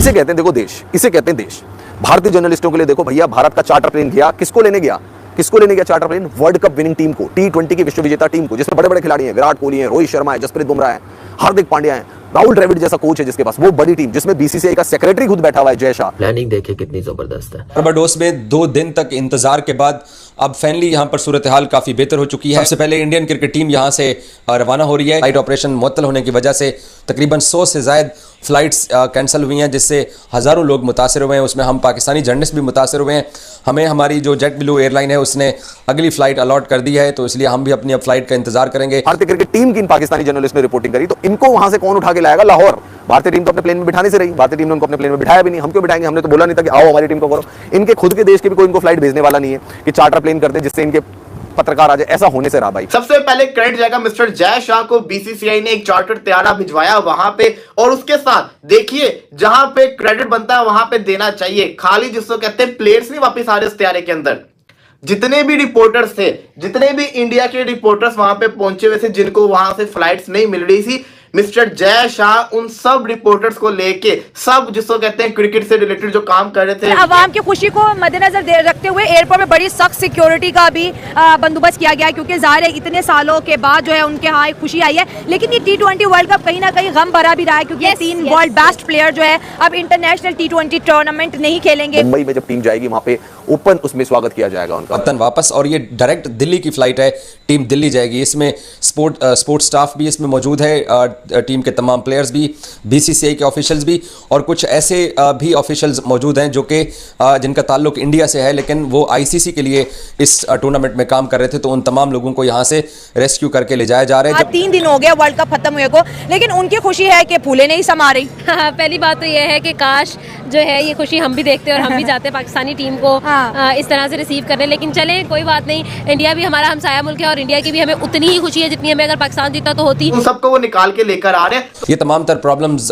इसे कहते हैं देखो देश, इसे कहते हैं देश। भारतीय जर्नलिस्टों के लिए देखो भैया, भारत का चार्टर प्लेन गया, किसको लेने गया? किसको लेने गया charter plane? World cup winning team को, T20 की विश्व विजेता टीम को, जिसमें बड़े बड़े खिलाड़ी हैं, विराट कोहली है, रोहित शर्मा है, जसप्रीत बुमराह है, हार्दिक पांड्या है, राहुल द्रविड़ जैसा कोच है जिसके पास, वो बड़ी टीम जिसमें बीसीसीआई का सेक्रेटरी खुद बैठा हुआ है, जय शाह। प्लानिंग देखिए कितनी जबरदस्त है। बारबाडोस में 2 दिन तक इंतजार के बाद अब फाइनली यहां पर सूरत हाल काफी बेहतर हो चुकी है। सबसे पहले इंडियन क्रिकेट टीम यहां से रवाना हो रही है। फ्लाइट ऑपरेशन मुअत्तल होने की वजह से तकरीबन 100 से ज़ायद फ्लाइट्स कैंसिल हुई हैं, जिससे हज़ारों लोग मुतासर हुए हैं। उसमें हम पाकिस्तानी जर्नलिस्ट भी मुतासर हुए हैं। हमें हमारी जो जेट ब्लू एयरलाइन है उसने अगली फ्लाइट अलॉट कर दी है, तो इसलिए हम भी अपनी अब फ्लाइट का इंतजार करेंगे। भारतीय क्रिकेट टीम की इन पाकिस्तानी जर्नलिस्ट ने रिपोर्टिंग करी, तो इनको वहां से कौन उठा के लाएगा? लाहौर। भारतीय टीम तो अपने प्लेन में बिठाने से रही, भारतीय टीम ने उनको अपने प्लेन में बिठाया भी नहीं। हम क्यों बिठाएंगे? हमने तो बोला नहीं था कि आओ हमारी टीम को करो। इनके खुद के देश के भी कोई इनको फ्लाइट भेजने वाला नहीं है कि चार्टर प्लेन करते जिससे इनके पत्रकार आ जाए, ऐसा होने से रहा भाई। सबसे पहले क्रेडिट जाएगा मिस्टर जय शाह को। बीसीसीआई ने एक चार्टर त्यारा भिजवाया वहां पे, और उसके साथ देखिए जहां पे क्रेडिट बनता है वहां पे देना चाहिए। खाली जिसको कहते हैं प्लेयर्स नहीं वापिस आ रहे इस त्यारे के अंदर, जितने भी रिपोर्टर्स थे, जितने भी इंडिया के रिपोर्टर्स वहां पे पहुंचे हुए थे, जिनको वहां से फ्लाइट्स नहीं मिल रही थी, मिस्टर जय शाह उन सब रिपोर्टर्स को लेके, सब जिसको कहते हैं क्रिकेट से रिलेटेड जो काम कर रहे थे, आवाम की खुशी को मद्देनजर रखते हुए एयरपोर्ट में बड़ी सख्त सिक्योरिटी का भी बंदोबस्त किया गया, क्योंकि जाहिर है इतने सालों के बाद जो है उनके यहाँ एक खुशी आई है। लेकिन ये T20 वर्ल्ड कप कहीं ना कहीं गम भरा भी रहा है, क्योंकि 3 वर्ल्ड बेस्ट प्लेयर जो है अब इंटरनेशनल T20 टूर्नामेंट नहीं खेलेंगे। मुंबई में जब टीम जाएगी वहां पे ओपन उसमें स्वागत किया जाएगा उनका। वतन वापस, और ये डायरेक्ट दिल्ली की फ्लाइट है, टीम दिल्ली जाएगी। इसमें स्पोर्ट स्टाफ भी इसमें मौजूद है, टीम के तमाम प्लेयर्स भी, बीसीसीआई के ऑफिशियल्स भी, और कुछ ऐसे भी ऑफिशियल्स मौजूद हैं जो कि जिनका ताल्लुक इंडिया से है, लेकिन वो आईसीसी के लिए इस टूर्नामेंट में काम कर रहे थे। तो उन तमाम लोगों को यहाँ से रेस्क्यू करके ले जाया जा रहा है। 3 दिन हो गया वर्ल्ड कप खत्म हुए को, लेकिन उनकी खुशी है कि फूले नहीं समा रही। पहली बात तो यह है कि काश जो है ये खुशी हम भी देखते और हम भी जाते पाकिस्तानी टीम को इस तरह से रिसीव करने। लेकिन चले कोई बात नहीं, इंडिया भी हमारा हमसाया मुल्क है और इंडिया की भी हमें उतनी ही खुशी है जितनी हमें अगर पाकिस्तान जीता तो होती। उन सबको वो निकाल के लेकर आ रहे हैं। ये तमाम तर प्रॉब्लम्स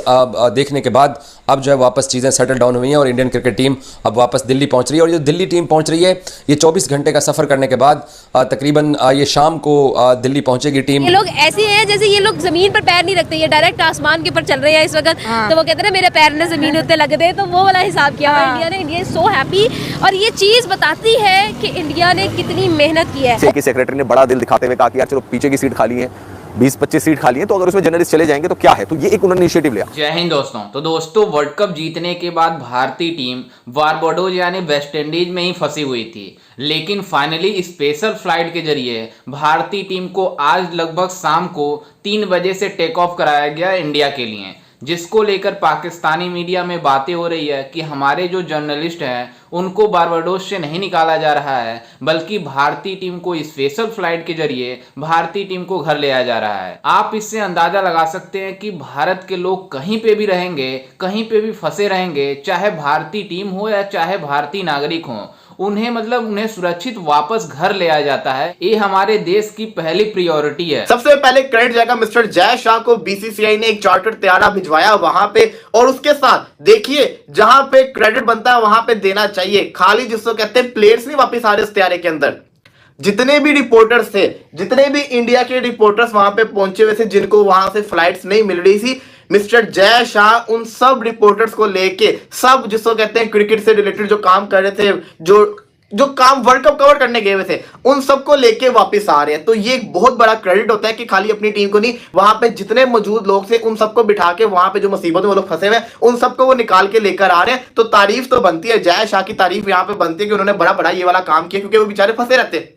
देखने के बाद अब जो है वापस चीज़ें सेटल डाउन हुई हैं और इंडियन क्रिकेट टीम अब वापस दिल्ली पहुंच रही है। और जो दिल्ली टीम पहुंच रही है, ये 24 घंटे का सफ़र करने के बाद तकरीबन ये शाम को दिल्ली पहुंचेगी टीम। ये लोग ऐसे हैं जैसे ये लोग जमीन पर पैर नहीं रखते, ये डायरेक्ट आसमान के ऊपर चल रहे हैं इस वक्त। तो वो कहते हैं मेरे पैर ने जमीन उत्ते लग दे, तो वो वाला हिसाब किया हुआ इंडिया ने। इंडिया इज सो हैप्पी, और ये चीज़ बताती है कि इंडिया ने कितनी मेहनत की है। सेक्रेटरी ने बड़ा दिल दिखाते हुए कहा कि यार चलो पीछे की सीट खाली है, 20-25 सीट खाली है, तो अगर उसमें जर्नलिस्ट चले जाएंगे तो क्या है, तो ये एक उन्होंने इनिशिएटिव लिया। जय हिंद दोस्तों। तो दोस्तों वर्ल्ड कप जीतने के बाद भारतीय टीम बारबाडोस यानी वेस्ट इंडीज में ही फंसी हुई थी, लेकिन फाइनली स्पेशल फ्लाइट के जरिए भारतीय टीम को आज लगभग शाम को 3 बजे से टेक ऑफ कराया गया इंडिया के लिए, जिसको लेकर पाकिस्तानी मीडिया में बातें हो रही है कि हमारे जो जर्नलिस्ट हैं उनको बारबाडोस से नहीं निकाला जा रहा है, बल्कि भारतीय टीम को स्पेशल फ्लाइट के जरिए भारतीय टीम को घर ले आया जा रहा है। आप इससे अंदाजा लगा सकते हैं कि भारत के लोग कहीं पे भी रहेंगे, कहीं पे भी फंसे रहेंगे, चाहे भारतीय टीम हो या चाहे भारतीय नागरिक हो, उन्हें सुरक्षित वापस घर ले आया जाता है। ये हमारे देश की पहली प्रायोरिटी है। सबसे पहले क्रेडिट जाएगा मिस्टर जय शाह को। बीसीसीआई ने एक चार्टर त्यारा भिजवाया वहां पे, और उसके साथ देखिए जहां पे क्रेडिट बनता है वहां पे देना चाहिए। खाली जिसको कहते हैं प्लेयर्स नहीं वापिस आ रहे इस त्यारे के अंदर, जितने भी रिपोर्टर्स थे, जितने भी इंडिया के रिपोर्टर्स वहां पे पहुंचे हुए थे, जिनको वहां से फ्लाइट्स नहीं मिल रही थी, मिस्टर जय शाह उन सब रिपोर्टर्स को लेके, सब जिसको कहते हैं क्रिकेट से रिलेटेड जो काम कर रहे थे, जो काम वर्ल्ड कप कवर करने गए हुए थे, उन सबको लेके वापस आ रहे हैं। तो ये एक बहुत बड़ा क्रेडिट होता है कि खाली अपनी टीम को नहीं, वहां पे जितने मौजूद लोग थे उन सबको बिठा के वहां पे जो मुसीबत में वो लोग फंसे हुए हैं उन सबको वो निकाल के लेकर आ रहे हैं। तो तारीफ तो बनती है, जय शाह की तारीफ यहाँ पे बनती है कि उन्होंने बड़ा ये वाला काम किया, क्योंकि वो बेचारे फंसे रहते।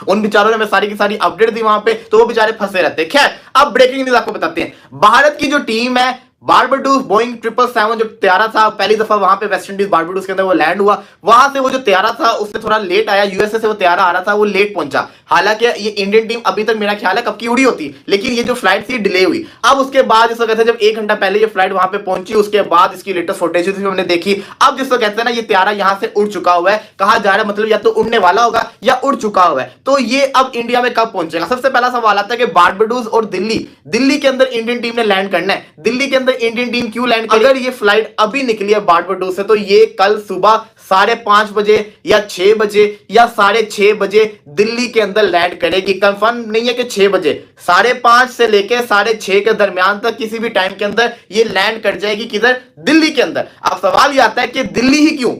उन बेचारों ने हमें सारी की सारी अपडेट दी वहां पे, तो वो बेचारे फंसे रहते। खैर अब ब्रेकिंग न्यूज आपको बताते हैं। भारत की जो टीम है बारबाडोस बोइंग 777 जो त्यारा था, पहली दफा वहां पे वेस्ट इंडीज बारबाडोस के अंदर वो लैंड हुआ। वहां से वो जो त्यारा था उससे थोड़ा लेट आया, यूएसए से वो त्यारा आ रहा था, वो लेट पहुंचा। हालांकि ये इंडियन टीम अभी तक मेरा ख्याल है कब की उड़ी होती, लेकिन ये जो फ्लाइट थी डिले हुई। अब उसके बाद जिसको कहते हैं जब 1 घंटा पहले ये फ्लाइट वहां पे पहुंची, उसके बाद इसकी लेटेस्ट फुटेज हमने देखी। अब जिसको कहते हैं ना ये त्यारा यहां से उड़ चुका हुआ है, कहा जा रहा है मतलब या तो उड़ने वाला होगा या उड़ चुका हुआ है। तो ये अब इंडिया में कब पहुंचेगा? सबसे पहला सवाल आता है कि बारबाडोस और दिल्ली के अंदर इंडियन टीम ने लैंड करना है। दिल्ली के अंदर इंडियन टीम क्यों लैंड? अगर ये फ्लाइट अभी निकली है बारबाडोस से, तो ये कल सुबह 5:30 बजे या 6 बजे या 6:30 बजे दिल्ली के अंदर लैंड करेगी। कंफर्म नहीं है कि 6 बजे, 5:30 से लेकर 6:30 के दरमियान तक किसी भी टाइम के अंदर ये लैंड कर जाएगी। किधर? दिल्ली के अंदर। अब सवाल ये आता है कि दिल्ली ही क्यों,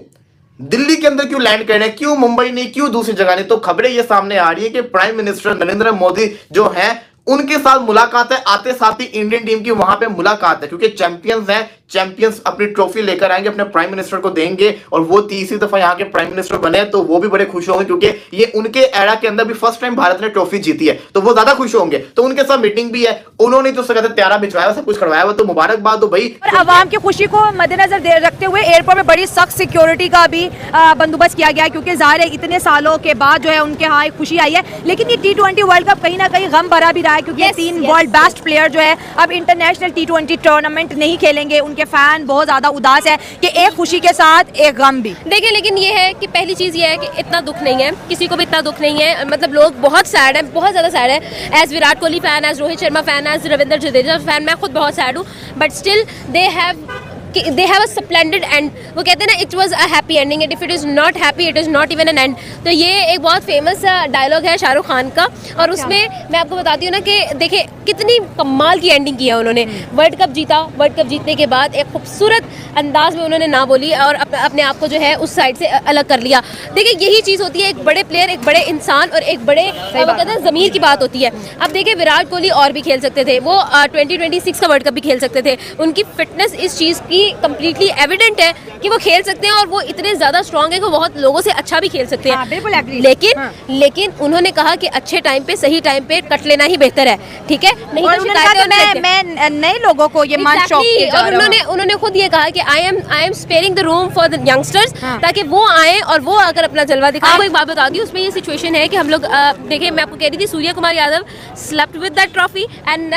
दिल्ली के अंदर क्यों लैंड करने, क्यों मुंबई नहीं, क्यों दूसरी जगह नहीं? तो खबरें ये सामने आ रही है कि प्राइम मिनिस्टर नरेंद्र मोदी जो है उनके साथ मुलाकात है, आते साथ ही इंडियन टीम की वहां पे मुलाकात है, क्योंकि चैंपियंस हैं, चैंपियंस अपनी ट्रॉफी लेकर आएंगे, अपने प्राइम मिनिस्टर को देंगे और वो तीसरी दफा यहाँ के प्राइम मिनिस्टर बने तो वो भी बड़े खुश होंगे, क्योंकि ये उनके एरा के अंदर भी फर्स्ट टाइम भारत ने ट्रॉफी जीती है, तो वो ज्यादा खुश होंगे। तो उनके साथ मीटिंग भी है, उन्होंने जो कहते त्यारा भिजवाया, सब कुछ करवाया, वो तो मुबारकबाद हो भाई। और आवाम की खुशी को मद्देनजर रखते हुए एयरपोर्ट में बड़ी सख्त सिक्योरिटी का भी बंदोबस्त किया गया है, क्योंकि जाहिर है इतने सालों के बाद जो है उनके यहाँ एक खुशी आई है। लेकिन ये T20 वर्ल्ड कप कहीं ना कहीं गम भरा भी रहा है, क्योंकि 3 वर्ल्ड बेस्ट प्लेयर जो है अब इंटरनेशनल T20 टूर्नामेंट नहीं खेलेंगे। उनके फैन बहुत ज्यादा उदास है कि एक खुशी के साथ एक गम भी। देखिए, लेकिन ये है कि पहली चीज़ ये है कि इतना दुख नहीं है, किसी को भी इतना दुख नहीं है। मतलब लोग बहुत सैड है, बहुत ज़्यादा सैड है। As Virat Kohli fan, as Rohit Sharma fan, as Ravindra Jadeja fan, मैं खुद बहुत सैड हूँ, but still they have a splendid end. वो कहते हैं ना, it was a happy ending, if it is not happy it is not even an end. तो ये एक बहुत फेमस डायलॉग है शाहरुख खान का, और उसमें मैं आपको बताती हूँ ना कि देखिए कितनी कमाल की एंडिंग की है उन्होंने। वर्ल्ड कप जीता, वर्ल्ड कप जीतने के बाद एक खूबसूरत अंदाज में उन्होंने ना बोली और अपने आप को जो है उस साइड से अलग कर लिया। देखिए यही चीज़ होती है, एक बड़े प्लेयर, एक बड़े इंसान और एक बड़े वो कहते हैं ज़मीर की बात होती है। अब देखिए विराट कोहली और भी खेल सकते थे, वो 2026 का वर्ल्ड कप भी खेल सकते थे। उनकी फिटनेस इस चीज़ की कम्प्लीटली एविडेंट है कि वो खेल सकते हैं और वो इतने ज़्यादा स्ट्रॉन्ग है कि बहुत लोगों से अच्छा भी खेल सकते हैं। बिल्कुल agree। लेकिन उन्होंने कहा कि अच्छे टाइम पे सही टाइम पे कट लेना ही बेहतर है, ठीक है? नहीं तो मैं नए लोगों को ये मान शौक और उन्होंने खुद ये कहा कि I am sparing the room for the youngsters, ताकि वो आए और वो आकर अपना जलवा दिखाएं। आपको एक बात बता दी, उसमें ये सिचुएशन है कि हम लोग देखिए, मैं आपको कह रही थी, Surya Kumar Yadav slept with that trophy and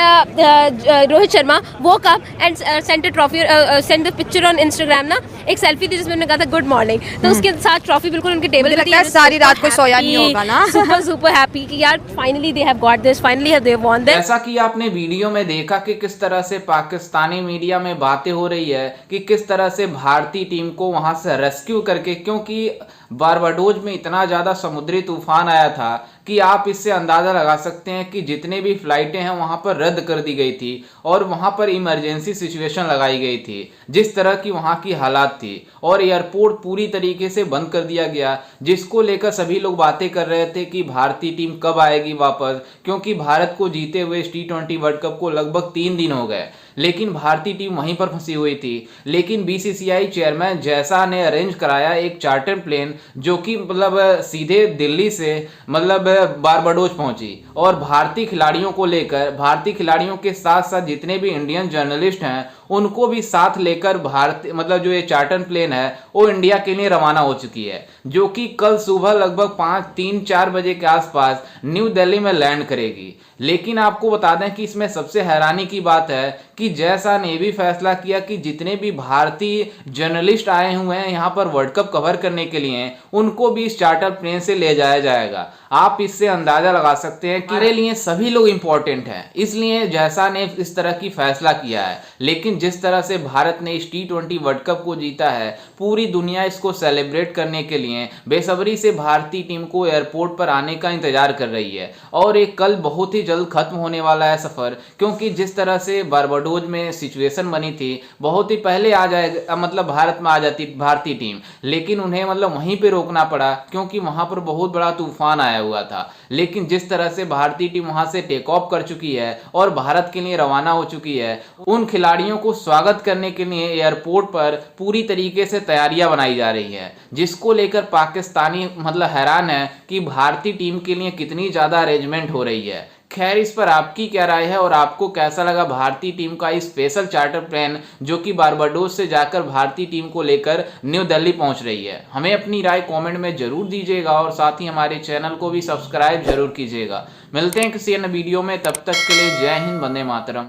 Rohit Sharma woke up and sent a trophy, sent the picture on Instagram ना, एक सेल्फी थी जिसमें उन्होंने कहा था गुड मॉर्निंग, तो उसके साथ ट्रॉफी बिल्कुल उनके टेबल पे थी। सारी रात कोई सोया नहीं होगा ना। सुपर हैप्पी कि यार finally they have got this, finally they won this. जैसा कि आपने वीडियो में देखा कि किस तरह से पाकिस्तानी मीडिया में बातें हो रही है कि किस तरह से भारतीय टीम को वहां से रेस्क्यू करके, क्योंकि बारबाडोज में इतना ज़्यादा समुद्री तूफान आया था कि आप इससे अंदाज़ा लगा सकते हैं कि जितने भी फ्लाइटें हैं वहाँ पर रद्द कर दी गई थी और वहाँ पर इमरजेंसी सिचुएशन लगाई गई थी, जिस तरह की वहाँ की हालात थी, और एयरपोर्ट पूरी तरीके से बंद कर दिया गया, जिसको लेकर सभी लोग बातें कर रहे थे कि भारतीय टीम कब आएगी वापस, क्योंकि भारत को जीते हुए इस T20 वर्ल्ड कप को लगभग 3 दिन हो गए, लेकिन भारतीय टीम वहीं पर फंसी हुई थी। लेकिन BCCI चेयरमैन जैसा ने अरेंज कराया एक चार्टर प्लेन, जो कि मतलब सीधे दिल्ली से मतलब बारबाडोज पहुंची और भारतीय खिलाड़ियों को लेकर, भारतीय खिलाड़ियों के साथ साथ जितने भी इंडियन जर्नलिस्ट हैं उनको भी साथ लेकर भारतीय मतलब जो ये चार्टर प्लेन है वो इंडिया के लिए रवाना हो चुकी है, जो कि कल सुबह लगभग 3-4 बजे के आसपास न्यू दिल्ली में लैंड करेगी। लेकिन आपको बता दें कि इसमें सबसे हैरानी की बात है कि जैसा ने भी फैसला किया कि जितने भी भारतीय जर्नलिस्ट आए हुए हैं यहाँ पर वर्ल्ड कप कवर करने के लिए, उनको भी इस चार्टर प्लेन से ले जाया जाएगा। आप इससे अंदाजा लगा सकते हैं कि हमारे लिए सभी लोग इंपॉर्टेंट हैं, इसलिए जैसा ने इस तरह की फैसला किया है। लेकिन जिस तरह से भारत ने इस T20 वर्ल्ड कप को जीता है, पूरी दुनिया इसको सेलिब्रेट करने के लिए बेसब्री से भारतीय टीम को एयरपोर्ट पर आने का इंतजार कर रही है। और एक कल बहुत ही जल्द खत्म होने वाला है सफर, क्योंकि जिस तरह से बारबाडोज में सिचुएशन बनी थी, बहुत ही पहले आ जाएगा मतलब भारत में आ जाती भारतीय टीम, लेकिन उन्हें मतलब वहीं पे रोकना पड़ा क्योंकि वहां पर बहुत बड़ा तूफान आया हुआ था। लेकिन जिस तरह से भारतीय टीम वहां से टेक ऑफ कर चुकी है और भारत के लिए रवाना हो चुकी है, उन खिलाड़ियों को स्वागत करने के लिए एयरपोर्ट पर पूरी तरीके से तैयारियां बनाई जा रही है, जिसको लेकर पाकिस्तानी मतलब हैरान है कि भारतीय टीम के लिए कितनी ज्यादा अरेंजमेंट हो रही है। खैर, इस पर आपकी क्या राय है और आपको कैसा लगा भारतीय टीम का इस स्पेशल चार्टर प्लेन जो कि बारबाडोज से जाकर भारतीय टीम को लेकर न्यू दिल्ली पहुंच रही है? हमें अपनी राय कमेंट में जरूर दीजिएगा और साथ ही हमारे चैनल को भी सब्सक्राइब जरूर कीजिएगा। मिलते हैं किसी अन्य वीडियो में, तब तक के लिए जय हिंद, वंदे मातरम।